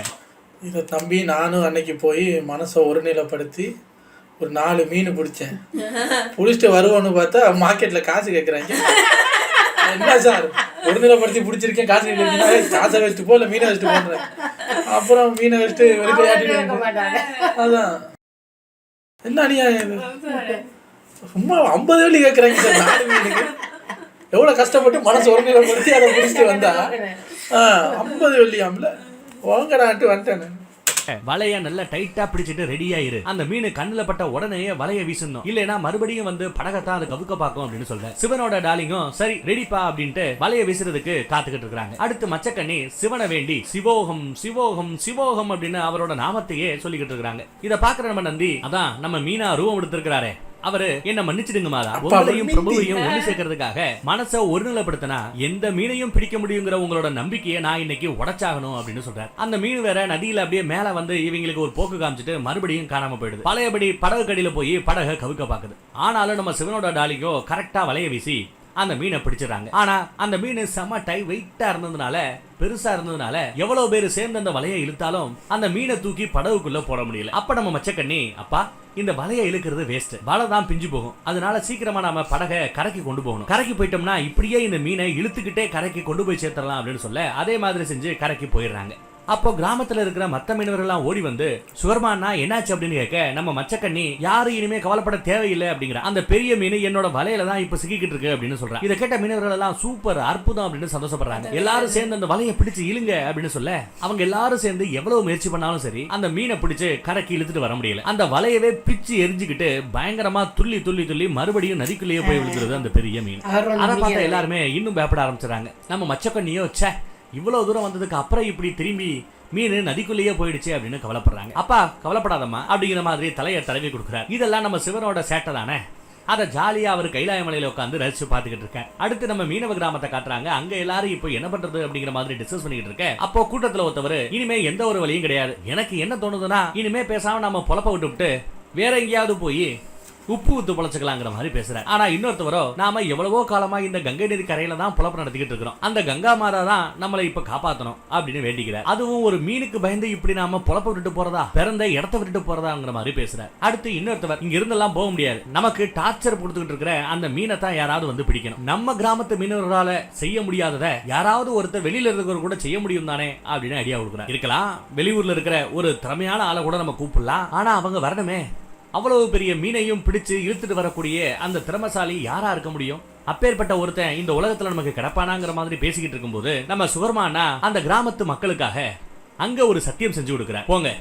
இதை தம்பி நானும் அன்னைக்கு போய் மனசை ஒருநிலைப்படுத்தி ஒரு 4 மீன் பிடிச்சேன், பிடிச்சிட்டு வருவோன்னு பார்த்தா மார்க்கெட்ல காசு கேட்குறாங்க. என்ன சார் ஒருநிலைப்படுத்தி பிடிச்சிருக்கேன், காசு கேட்குறீங்கன்னா காசை வச்சுட்டு போ, இல்லை மீனை வச்சுட்டு போடுறேன், அப்புறம் மீனை வச்சுட்டு வெளிப்படையாட்டிட்டு, அதான் என்ன அநியாயம், சும்மா 50 வெள்ளி கேட்குறாங்க சார் 4 மீனுக்கு. எவ்வளோ கஷ்டப்பட்டு மனசு ஒருநிலைப்படுத்தி அதை பிடிச்சிட்டு வந்தா 50 வெள்ளியாம்ல, வாங்கடான்ட்டு வந்துட்டேன். வலைய நல்லா டைட்டா பிடிச்சிட்டு ரெடி ஆயிரு, அந்த மீன் கண்ணுல பட்ட உடனே வலைய வீசணும், இல்லைன்னா மறுபடியும் வந்து படகத்தான் அது கவுக்க பாக்கும் அப்படின்னு சொல்ற. சிவனோட டாலிங்கும் சரி ரெடிப்பா அப்படின்ட்டு வலைய வீசுறதுக்கு காத்துக்கிட்டு இருக்காங்க. அடுத்து மச்சக்கண்ணி சிவனை வேண்டி சிவோகம் சிவோகம் சிவோகம் அப்படின்னு அவரோட நாமத்தையே சொல்லிக்கிட்டு இருக்காங்க. இத பாக்குற நம்ம நந்தி, அதான் நம்ம மீனா ரூபம் எடுத்திருக்கிறாரே அவரு என்ன மன்னிச்சிடுங்க மாதா, உங்களையும் பிரபுவையும் ஒண்ணு சேர்க்கறதுக்காக மனசை ஒருநிலைப்படுத்தினா எந்த மீனையும் பிடிக்க முடியுங்கிற உங்களோட நம்பிக்கையை நான் இன்னைக்கு உடைச்சாகணும் அப்படின்னு சொல்றாரு. அந்த மீன் வேற நதியில அப்படியே மேல வந்து இவங்களுக்கு ஒரு போக்கு காமிச்சிட்டு மறுபடியும் காணாம போயிடுது. பழையபடி படகு கடியில போய் படகை கவுக்க பாக்குது. ஆனாலும் நம்ம சிவனோட டாலிக்கோ கரெக்டா வலைய வீசி அந்த மீனை பிடிச்சிடறாங்க. ஆனா அந்த மீன் செம டை வெயிட்டா இருந்ததுனால, பெருசா இருந்ததுனால எவ்வளவு பேர் சேர்ந்து அந்த வலையை இழுத்தாலும் அந்த மீனை தூக்கி படகுக்குள்ள போட முடியல. அப்ப நம்ம மச்சக்கண்ணி, அப்பா இந்த வலையை இழுக்கிறது வேஸ்ட், வலை தான் பிஞ்சு போகும், அதனால சீக்கிரமா நாம படகை கரைக்கு கொண்டு போகணும், கரைக்கு போயிட்டோம்னா இப்படியே இந்த மீனை இழுத்துக்கிட்டே கரைக்கு கொண்டு போய் சேர்த்தலாம் அப்படின்னு சொல்ல அதே மாதிரி செஞ்சு கரைக்கு போயிடுறாங்க. அப்போ கிராமத்துல இருக்கிற மத்த மீனவர்கள் ஓடி வந்து, சுகர்மானா என்னாச்சு அப்படின்னு கேட்க, நம்ம மச்சக்கண்ணி யாரும் இனிமே கவலைப்பட தேவையில்லை அப்படிங்கிற, அந்த பெரிய மீன் என்னோட வலையில தான் இப்ப சிக்கிக்கிட்டு இருக்கு அப்படின்னு சொல்றாங்க. இதை கேட்ட மீனவர்கள் எல்லாம் சூப்பர் அற்புதம் அப்படின்னு சந்தோஷப்படுறாங்க. எல்லாரும் சேர்ந்து அந்த வலையை பிடிச்சு இழுங்க அப்படின்னு சொல்ல, அவங்க எல்லாரும் சேர்ந்து எவ்வளவு முயற்சி பண்ணாலும் சரி அந்த மீனை பிடிச்சு கரைக்கு இழுத்துட்டு வர முடியல. அந்த வலையவே பிச்சு எரிஞ்சுக்கிட்டு பயங்கரமா துள்ளி துள்ளி துள்ளி மறுபடியும் நதிக்குள்ளேயே போய் விழுகிறது அந்த பெரிய மீன். அதை பார்த்த எல்லாருமே இன்னும் பயப்பட ஆரம்பிச்சிடறாங்க. நம்ம மச்சக்கண்ணியோ, ச்சே இவ்வளவு தூரம் வந்ததுக்கு அப்புறம் இப்படி திரும்பி மீன் நதிக்குள்ளேயே போயிடுச்சு அப்படின்னு கவலைப்படுறாங்க. அப்பா கவலைப்படாதம்மா அப்படிங்கிற மாதிரி தலையை தடவி கொடுக்குறாரு. இதெல்லாம் நம்ம சிவனோட சேட்டை தானே, அதை ஜாலியா அவர் கைலாய மலையில உட்காந்து ரசிச்சு பாத்துக்கிட்டு இருக்கேன். அடுத்து நம்ம மீனவ கிராமத்தை காட்டுறாங்க. அங்க எல்லாரும் இப்போ என்ன பண்றது அப்படிங்கிற மாதிரி டிஸ்கஸ் பண்ணிக்கிட்டு இருக்கேன். அப்போ கூட்டத்துல ஒருத்தவர், இனிமே எந்த ஒரு வழியும் கிடையாது, எனக்கு என்ன தோணுதுன்னா இனிமே பேசாம நம்ம பொழப்ப விட்டு வேற எங்கேயாவது போய் உப்பு ஊத்து பொழைச்சுக்கலாங்கிற மாதிரி பேசுறேன். ஆனா இன்னொருத்தவரோ, நாம எவ்வளவோ காலமா இந்த கங்கை நதி கரையில தான் பொழப்பு நடத்திக்கிட்டு இருக்கிறோம், அந்த கங்கா மாதா தான் நம்மளை இப்ப காப்பாத்தணும் அப்படின்னு வேண்டிக்கிறார். அதுவும் ஒரு மீனுக்கு பயந்து இப்படி நாம பொழப்ப விட்டுட்டு போறதா, பிறந்த இடத்த விட்டுட்டு போறதாங்கிற மாதிரி பேசுறார். அடுத்து இன்னொருத்தவர், இங்க இருந்தெல்லாம் போக முடியாது, நமக்கு டார்ச்சர் கொடுத்துக்கிட்டு இருக்கிற அந்த மீனை தான் யாராவது வந்து பிடிக்கணும், நம்ம கிராமத்து மீனவர்களால செய்ய முடியாததை யாராவது ஒருத்தர் வெளியில இருக்கிறவர் கூட செய்ய முடியும் தானே அப்படின்னு ஐடியா கொடுக்குறார். இருக்கலாம் வெளியூர்ல இருக்கிற ஒரு திறமையான ஆளை கூட நம்ம கூப்பிடலாம், ஆனா அவங்க வரணுமே, அவ்வளவு பெரிய மீனையும் பிடிச்சு இழுத்துட்டு வரக்கூடிய அந்த திறமசாலி யாரா இருக்க முடியும், அப்பேற்பட்ட ஒருத்தன் இந்த உலகத்துல நமக்கு கிடப்பானாங்கிற மாதிரி பேசிக்கிட்டு இருக்கும்போது நம்ம சுகர்மானா அந்த கிராமத்து மக்களுக்காக அங்க ஒரு சத்தியம் செஞ்சு கொடுக்கிறார். போங்க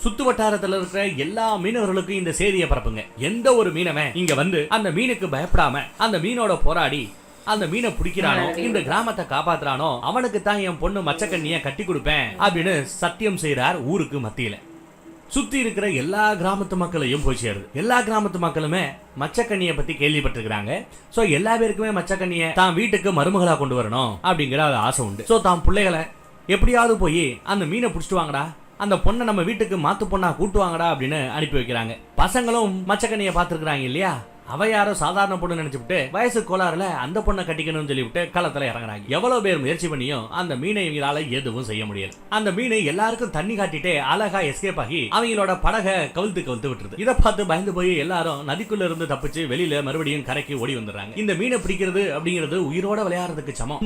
சுத்து வட்டாரத்துல இருக்கிற எல்லா மீனவர்களுக்கும் இந்த செய்தியை பரப்புங்க, எந்த ஒரு மீனவன் இங்க வந்து அந்த மீனுக்கு பயப்படாம அந்த மீனோட போராடி அந்த மீனை பிடிக்கிறானோ, இந்த கிராமத்தை காப்பாத்துறானோ, அவனுக்கு தான் என் பொண்ணு மச்சக்கண்ணிய கட்டி கொடுப்பேன் அப்படின்னு சத்தியம் செய்யறார் ஊருக்கு மத்தியில. சுத்தி இருக்கிற எல்லா கிராமத்து மக்களையும் போய் சேருது. எல்லா கிராமத்து மக்களுமே மச்சக்கண்ணியை பத்தி கேள்விப்பட்டிருக்காங்க. சோ எல்லா பேருக்குமே மச்சக்கண்ணியை தான் வீட்டுக்கு மருமகளா கொண்டு வரணும் அப்படிங்கிற ஆசை உண்டு. சோ தான் பிள்ளைகளை எப்படியாவது போய் அந்த மீனை பிடிச்சிட்டு வாங்கடா, அந்த பொண்ணை நம்ம வீட்டுக்கு மாத்து பொண்ணா கூட்டுவாங்கடா அப்படின்னு அனுப்பி வைக்கிறாங்க. பசங்களும் மச்சக்கண்ணியை பார்த்துருக்காங்க இல்லையா, அவ யாரோ சாதாரண பொண்ணு நினைச்சுட்டு வயசு கோளாறுல அந்த பொண்ணை கட்டிக்கணும்னு சொல்லிவிட்டு களத்துல இறங்குறாங்க. எவ்வளவு பேர் முயற்சி பண்ணியும் அந்த மீனை இவங்களால எதுவும் செய்ய முடியல. அந்த மீனை எல்லாருக்கும் தண்ணி காட்டிட்டு அழகா எஸ்கேப் ஆகி அவங்களோட படகை கவிழ்த்து விட்டுருது. இதை பார்த்து பயந்து போய் எல்லாரும் நதிக்குள்ள இருந்து தப்பிச்சு வெளியில மறுபடியும் கரைக்கு ஓடி வந்துடுறாங்க. இந்த மீனை பிடிக்கிறது அப்படிங்கிறது உயிரோட விளையாடுறதுக்கு சமம்.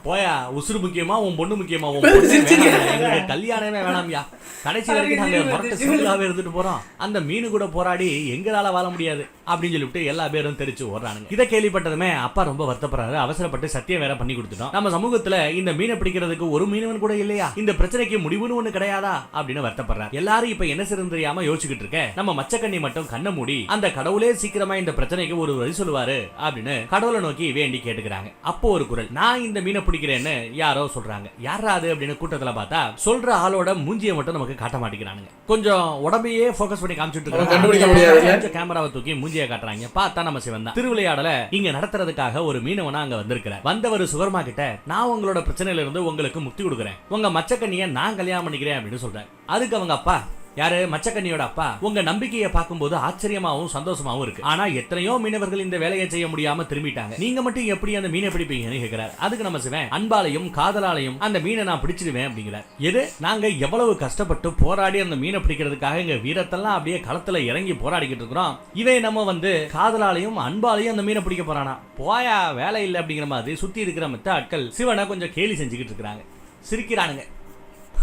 போயா, உசுறு முக்கியமா உன் பொண்ணு முக்கியமா? உன் எங்களுக்கு கல்யாணமே வேணாம்யா, கடைசி வரைக்கும் நாங்க மரத்தை சிறுகாவே இருந்துட்டு போறோம், அந்த மீனு கூட போராடி எங்களால வாழ முடியாது அப்படின்னு சொல்லிட்டு எல்லா பேரும் தெரிச்சு ஓடுறானுங்க. இதை கேள்விப்பட்டதுமே அப்பா ரொம்ப வருத்தப்படுறாரு. அவசரப்பட்டு சத்தியம் வேற பண்ணி கொடுத்துட்டோம். நம்ம சமூகத்துல இந்த மீனை பிடிக்கிறதுக்கு ஒரு மீனவன் கூட இல்லையா, இந்த பிரச்சனைக்கு முடிவுன்னு ஒண்ணு கிடையாதா அப்படின்னு வருத்தப்படுறாரு. எல்லாரும் இப்ப என்ன செய்யறது தெரியாம யோசிச்சுக்கிட்டு இருக்க, நம்ம மச்சக்கண்ணி மட்டும் கண்ணை மூடி அந்த கடவுளே சீக்கிரமா இந்த பிரச்சனைக்கு ஒரு வழி சொல்லுவாரு அப்படின்னு கடவுளை நோக்கி வேண்டி கேட்டுக்கிறாங்க. அப்போ ஒரு குரல், நான் இந்த மீனை பிடிக்கிறேன்னு யாரோ சொல்றாங்க. யாரா அது அப்படின்னு கூட்டத்துல பார்த்தா சொல்ற ஆளோட மூஞ்சியை மட்டும் நமக்கு காட்ட மாட்டேங்கிறானுங்க. கொஞ்சம் உடம்பையே போக்கஸ் பண்ணி காமிச்சிட்டு இருக்காங்க. கேமராவை தூக்கி மூஞ்சியை காட்டுறாங்க. பார்த்தா நம்ம சிவன் தான். திருவிளையாடல இங்க நடத்துறதுக்காக ஒரு மீனவனா அங்க வந்திருக்கிறார். வந்தவர் சுகர்மா கிட்ட, நான் உங்களோட பிரச்சனையில இருந்து உங்களுக்கு முக்தி கொடுக்குறேன், உங்க மச்சக்கண்ணியை நான் கல்யாணம் பண்ணிக்கிறேன் அப்படின்னு சொல்றேன். அதுக்கு அவங்க அப்பா, யாரு, மச்சக்கண்ணியோட அப்பா, உங்க நம்பிக்கையை பார்க்கும்போது ஆச்சரியமாவும் சந்தோஷமாவும் இருக்கு. ஆனா எத்தனையோ மீனவர்கள் இந்த வேலையை செய்ய முடியாம திரும்பிட்டாங்க, நீங்க மட்டும் எப்படி அந்த மீனை பிடிப்பீங்கன்னு கேட்கிறார். அதுக்கு நம்ம சிவன், அன்பாலையும் காதலாலையும் அந்த மீனை நான் பிடிச்சிடுவேன் அப்படிங்கிறார். எது, நாங்க எவ்வளவு கஷ்டப்பட்டு போராடி அந்த மீனை பிடிக்கிறதுக்காக எங்க வீரத்தெல்லாம் அப்படியே களத்துல இறங்கி போராடிக்கிட்டு இருக்கிறோம், இவன் நம்ம காதலாலையும் அன்பாலையும் அந்த மீனை பிடிக்க போறானா, போயா வேலை இல்லை அப்படிங்கிற மாதிரி சுத்தி இருக்கிற மத்த ஆட்கள் சிவனை கொஞ்சம் கேலி செஞ்சுக்கிட்டு இருக்கிறாங்க, சிரிக்கிறானுங்க.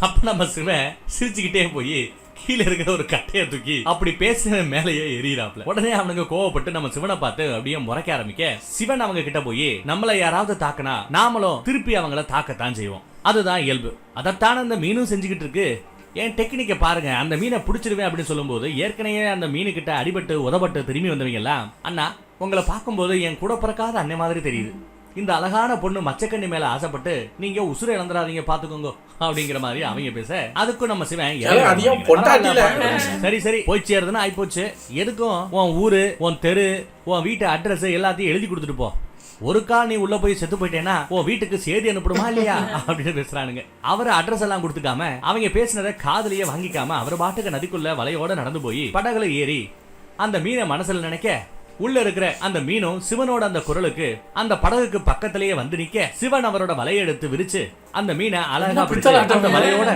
அப்ப நம்ம சிவன் சிரிச்சுக்கிட்டே போய் கீழே இருக்கிற ஒரு கட்டையை தூக்கி அப்படி பேசுற மேலேயே எரியறாப்ல. உடனே அவனுங்க கோவப்பட்டு நம்ம சிவனை பார்த்து அப்படியே முறைக்க ஆரம்பிக்க, சிவன் அவங்க கிட்ட போய், நம்மள யாராவது தாக்குனா நாமளும் திருப்பி அவங்கள தாக்கத்தான் செய்வோம், அதுதான் இயல்பு, அதைத்தான் அந்த மீனும் செஞ்சுக்கிட்டு இருக்கு, என் டெக்னிக்கை பாருங்க, அந்த மீனை பிடிச்சிருவேன் அப்படின்னு சொல்லும் போது ஏற்கனவே அந்த மீனு கிட்ட அடிபட்டு உதப்பட்டு திரும்பி வந்தவங்க எல்லாம், அண்ணா உங்களை பார்க்கும்போது என் கூட பிறக்காத அன்னை மாதிரி தெரியுது, இந்த அழகான பொண்ணு மச்சக்கண்ணி மேல ஆசைப்பட்டு நீங்க உசுரை இழந்துடாதீங்க பாத்துக்கோங்க அப்படிங்கிற மாதிரி அவங்க பேச, அதுக்கும் நம்ம சிவன், சரி சரி போய் சேருதுன்னு ஆயிப்போச்சு, எதுக்கும் உன் ஊரு, உன் தெரு, உன் வீட்டு அட்ரஸ் எல்லாத்தையும் எழுதி கொடுத்துட்டு போ, ஒரு கால் நீ உள்ள போய் செத்து போயிட்டேன்னா உன் வீட்டுக்கு செய்தி அனுப்பணுமா இல்லையா அப்படின்னு பேசுறானுங்க. அவர் அட்ரஸ் எல்லாம் கொடுத்துக்காம அவங்க பேசினதை காதலியே வாங்கிக்காம அவர் பாட்டுக்கு நதிக்குள்ள வலையோட நடந்து போய் படகுல ஏறி அந்த மீனை மனசுல நினைக்க, உள்ள இருக்கிற அந்த மீனும் சிவனோட அந்த குரலுக்கு அந்த படகுக்கு பக்கத்திலேயே வந்து நிக்க, சிவன் அவரோட வலையை எடுத்து விரிச்சு அந்த மீனை அழகா பிடிச்சு அந்த வலையோட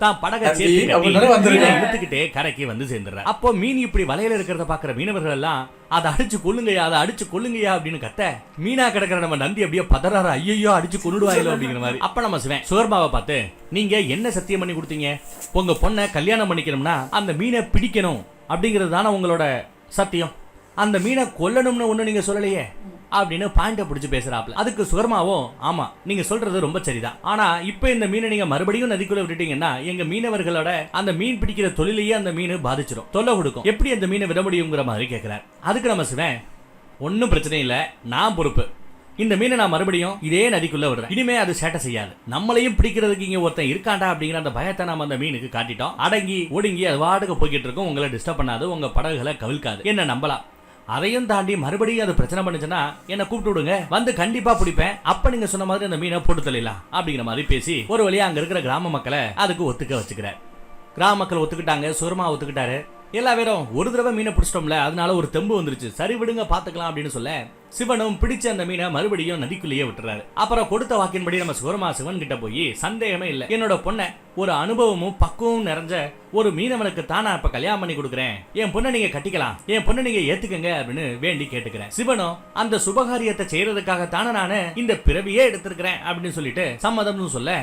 தான் படகை இழுத்துக்கிட்டே கரைக்கு வந்து சேர்ந்துடுற. அப்போ மீன் இப்படி வலையில இருக்கிறத பாக்குற மீனவர்கள் எல்லாம், அதை அடிச்சு கொள்ளுங்கயா, அதை அடிச்சு கொள்ளுங்கயா அப்படின்னு கத்த, மீனா கிடக்கிற நம்ம நந்தி அப்படியே பதறாரு, ஐயோ அடிச்சு கொண்டுடுவாங்களோ அப்படிங்கிற மாதிரி. அப்ப நம்ம சிவன் சுகர்மாவை பார்த்து, நீங்க என்ன சத்தியம் பண்ணி கொடுத்தீங்க, உங்க பொண்ணை கல்யாணம் பண்ணிக்கணும்னா அந்த மீனை பிடிக்கணும் அப்படிங்கிறது தானே உங்களோட சத்தியம், அந்த மீனை கொல்லணும்னு ஒண்ணு நீங்க சொல்லலையே அப்படின்னு பாயிண்ட பிடிச்சு பேசுறாப்ல. அதுக்கு சுகர்மாவும், ஆமா நீங்க சொல்றது ரொம்ப சரிதான், ஆனா இப்ப இந்த மீனை நீங்க மறுபடியும் நதிக்குள்ள விட்டுட்டீங்கன்னா எங்க மீனவர்களோட அந்த மீன் பிடிக்கிற தொழிலையே அந்த மீன் பாதிச்சிடும், தொல்லை கொடுக்கும், எப்படி அந்த மீனை விட முடியுங்கிற மாதிரி கேட்கிறார். அதுக்கு நம்ம சிவன், ஒன்னும் பிரச்சனை இல்ல, நான் பொறுப்பு, இந்த மீனை நான் மறுபடியும் இதே நதிக்குள்ள விடுறேன், இனிமே அது சேட்டை செய்யாது, நம்மளையும் பிடிக்கிறதுக்கு இங்க ஒருத்தன் இருக்காண்டா அப்படிங்கிற அந்த பயத்தை நம்ம அந்த மீனுக்கு காட்டிட்டோம், அடங்கி ஒடுங்கி அது வாடகை போய்கிட்டு இருக்கும், உங்களை டிஸ்டர்ப் பண்ணாது, உங்க படகுகளை கவிழ்க்காது, என்ன நம்பலாம். அதையும் தாண்டி மறுபடியும் அது பிரச்சனை பண்ணுச்சுன்னா என்ன கூப்பிட்டு விடுங்க, வந்து கண்டிப்பா பிடிப்பேன், அப்ப நீங்க சொன்ன மாதிரி அந்த மீனை போட்டு தள்ளிடலாம் அப்படிங்கிற மாதிரி பேசி ஒரு வழியா அங்க இருக்கிற கிராம மக்களை அதுக்கு ஒத்துக்க வச்சுக்கிறார். கிராம மக்கள் ஒத்துக்கிட்டாங்க, சுரமா ஒத்துக்கிட்டாரு. எல்லா பேரும் ஒரு தடவை மீனை பிடிச்சிட்டோம்ல, அதனால ஒரு தெம்பு வந்துருச்சு, சரி விடுங்க பாத்துக்கலாம் அப்படின்னு சொல்ல, சிவனும் பிடிச்ச அந்த மீனை மறுபடியும் நதிக்குள்ளேயே விட்டுறாரு. அப்புறம் கொடுத்த வாக்கின்படி நம்ம சுகர்மா சிவன் கிட்ட போய், சந்தேகமே இல்ல, என்னோட பொண்ணை ஒரு அனுபவமும் பக்குவமும் நிறைஞ்ச ஒரு மீனவனுக்கு தானா இப்ப கல்யாணம் பண்ணி கொடுக்குறேன், என் பொண்ணை நீங்க கட்டிக்கலாம், என் பொண்ணை நீங்க ஏத்துக்கங்க அப்படின்னு வேண்டி கேட்டுக்கிறேன். சிவனும் அந்த சுபகாரியத்தை செய்யறதுக்காக தானே நானு இந்த பிறவியே எடுத்திருக்கிறேன் அப்படின்னு சொல்லிட்டு சம்மதம்னு சொல்ல,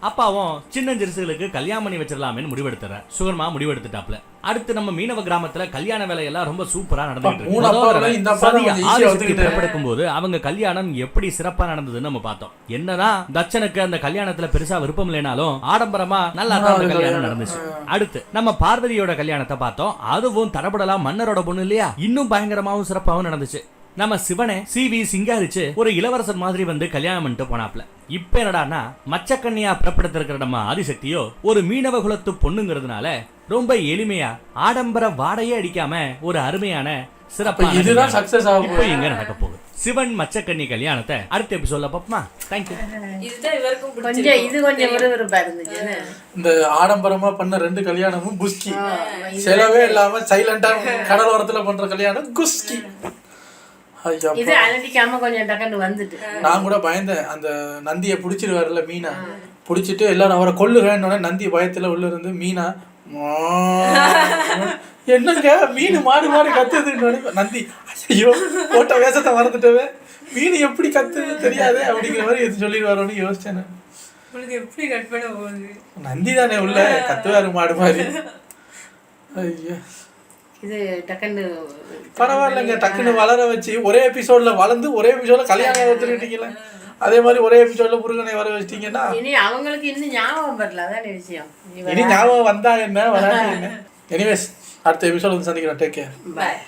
அப்பாவும் சின்னஞ்சிறுசுகளுக்கு கல்யாணம் பண்ணி வச்சிடலாம்னு முடிவெடுத்துற. சுகர்மா முடிவெடுத்துட்டாப்ல. அடுத்து நம்ம மீனவ கிராமத்துல கல்யாண வேலையெல்லாம் ரொம்ப சூப்பரா நடந்துட்டு பிறப்பெடுக்கும் போது அவங்க கல்யாணம் எப்படி சிறப்பா நடந்ததுன்னு நம்ம பார்த்தோம். என்னதான் தட்சனுக்கு அந்த கல்யாணத்துல பெருசா விருப்பம் இல்லைனாலும் ஆடம்பரமா நல்லா கல்யாணம் நடந்துச்சு. அடுத்து நம்ம பார்வதியோட கல்யாணத்தை பார்த்தோம். அதுவும் தடபடலாம் மன்னரோட பொண்ணு இல்லையா, இன்னும் பயங்கரமாவும் சிறப்பாவும் நடந்துச்சு. நம்ம சிவனை சிவி சிங்காரிச்சு ஒரு இளவரசர் மாதிரி வந்து கல்யாணம் பண்ணிட்டு போனாப்ல. இப்ப என்னடான்னா மச்சக்கண்ணியா பிறப்படுத்திருக்கிற நம்ம ஆதிசக்தியோ ஒரு மீனவ குலத்து பொண்ணுங்கிறதுனால ரொம்ப எளிமையா ஆடம்பர வாடையே அடிக்காம ஒரு அருமையான சிறப்பான இப்ப எங்க நடக்க போகுது. சிவன் மச்சக்கண்ணி கல்யாணத்தை அடுத்த எபிசோட்ல பாப்போமா? தேங்க்யூ. இதுதான் இவருக்கும் கொஞ்சம் பிடிச்சிருக்கு. இது கொஞ்சம் விறுவிறுப்பா இருந்துச்சு என்ன? இந்த ஆடம்பரமா பண்ண 2 கல்யாணமும் புஸ்கி, செலவே இல்லாம சைலண்டா கடலோரத்துல பண்ற கல்யாணம் குஸ்கி. ஐயா, இது அலட்டிக்காம கொஞ்சம் டக்குன்னு வந்துட்டு. நான் கூட பயந்தேன். அந்த நந்தியை பிடிச்சிருவாருல மீனா, பிடிச்சிட்டு எல்லாரும் அவரை கொல்லுகன்னு நந்தி பயத்துல உள்ள இருந்து மீனா என்னங்க மீன் மாடு மாடு கத்துதுன்னு நந்தி, ஐயோ போட்ட வேஷத்தை மறந்துட்டவே, மீன் எப்படி கத்துது தெரியாது அப்படிங்கிற மாதிரி எது சொல்லிடுவாரோன்னு யோசிச்சேன். உங்களுக்கு எப்படி கட் பண்ண போகுது? நந்தி தானே உள்ள கத்துவாரு மாடு மாதிரி. ஐயா, இது டக்குன்னு பரவாயில்லைங்க, டக்குன்னு வளர வச்சு ஒரே எபிசோட்ல வளர்ந்து ஒரே எபிசோட்ல கல்யாணம் வச்சுக்கிட்டீங்களா? அதே மாதிரி ஒரே எபிசோட்ல முருகனை வர வச்சிட்டீங்கன்னா இனி அவங்களுக்கு இன்னும் ஞாபகம் வரல. அதானே விஷயம். இனி ஞாபகம் வந்தா என்ன வராது என்ன. எனிவேஸ் அடுத்த எபிசோட் வந்து சந்திக்கிறேன். Take care. பாய்.